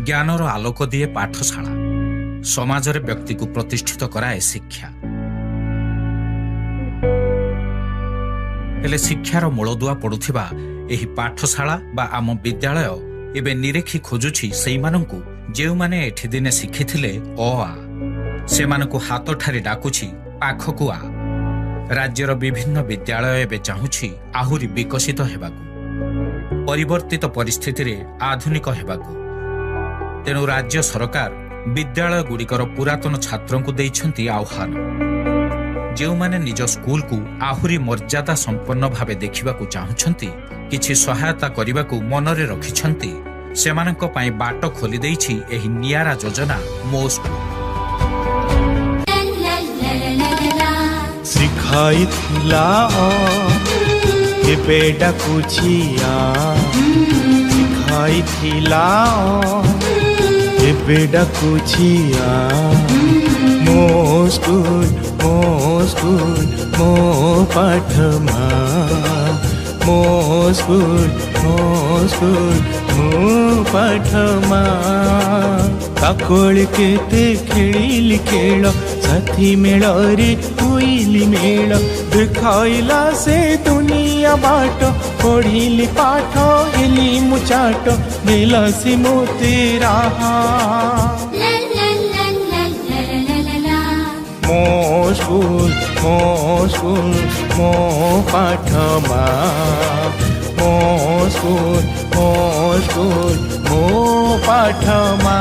ज्ञानर आलोक दिए पाठशाला, समाज रे व्यक्ति को प्रतिष्ठित कराए शिक्षा। हेले शिक्षार मूलदुआ पड़ुथिबा एही पाठशाला बा आम विद्यालय एबे निरेखी खोजुछि सेइमानंकु जेउमाने एठी दिने शिखिथिले अ आ, सेमानंकु हाथ ठारी डाकुछि पाखकु आ। राज्यर विभिन्न विद्यालय एबे चाहुछि आहुरी विकसित हेबाकु, परिवर्तित परिस्थिति रे आधुनिक हेबाकु। तेणु राज्य सरकार विद्यालय गुड़िकर पुरातन छात्रों को देइछंती आह्वान, जेउमाने निज स्कूल को आहुरी मर्यादा संपन्न भावे देखिबाकु चाहुछंती, किछि सहायता करिबाकु मनरे रखिछंती, सेमानंक पई बाट खोली देइछि एही नियारा योजना मो स्कूल। सिखाइथिला एबे डाकुछिया, सिखाइथिला एबे डाकुछिया। मो स्कूल मो पाठमा, मो स्कूल मो पाठमा। काकोल केते खेलिली खेल, साथी मेल रे हुइली मेल। देखाइला से दुनिया बाट, पढ़िली पाठ हेली मुचाट। देला से मोते राहा मो स्कूल मो पाठमा। मो स्कूल मो पाठमा।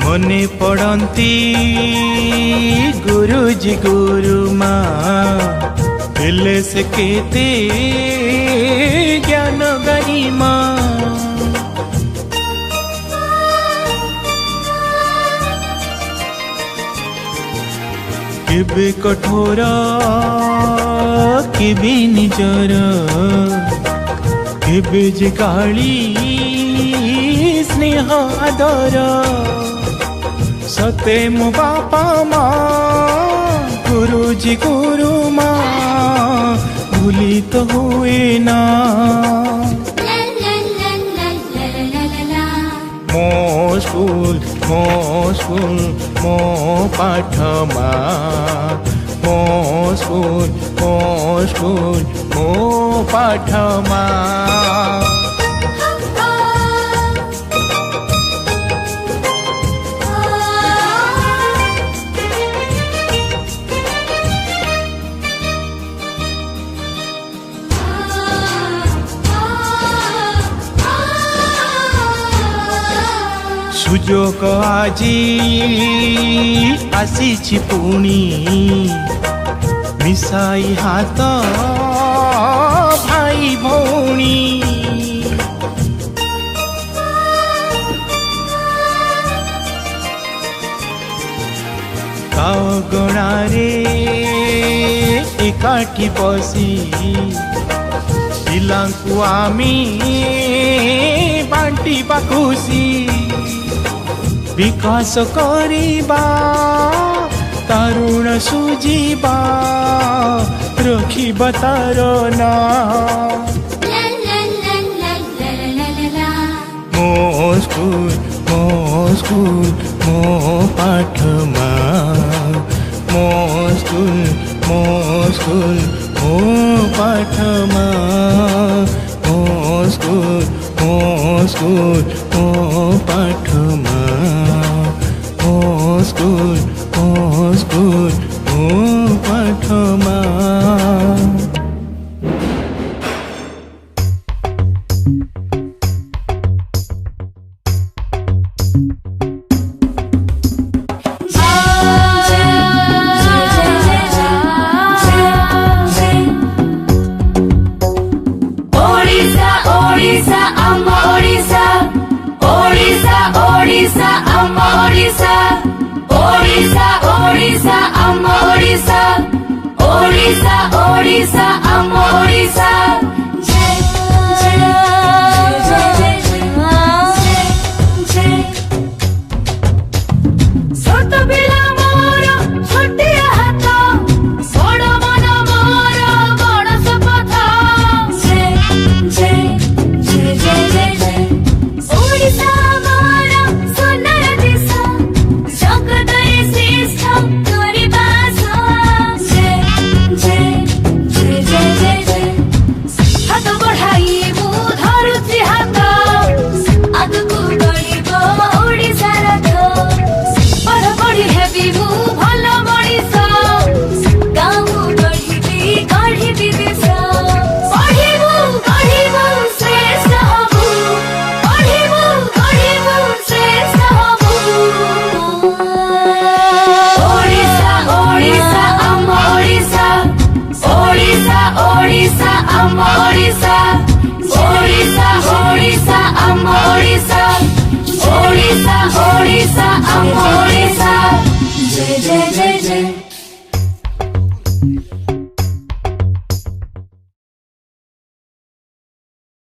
मने पड़ती गुरुजी गुरुमा, दिल से केते ज्ञान गरिमा। केबे कठोर केबे निजर, केबे जे गाली स्नेह आदर। सते मो बापा माँ गुरुजी गुरुमा, भूली तो हुए ना। मो स्कूल मो पाठमा। मो स्कूल मो पाठमा। सुजोग आजी आसीछि पुणी, मिसाई हाथ भाई भौणी। कागणारे एकाठी बसी, पिलांकु आमी बांटिबा खुशी। विकास करिबा तरुण सुजीबा, रखिबा तार ना। मो स्कूल मो पाठमा। मो स्कूल मो पाठमा। मो स्कूल मो पाठमा। मो स्कूल मो पाठमा। Orisa, Orisa, am Orisa. Odisha आम ओडिशा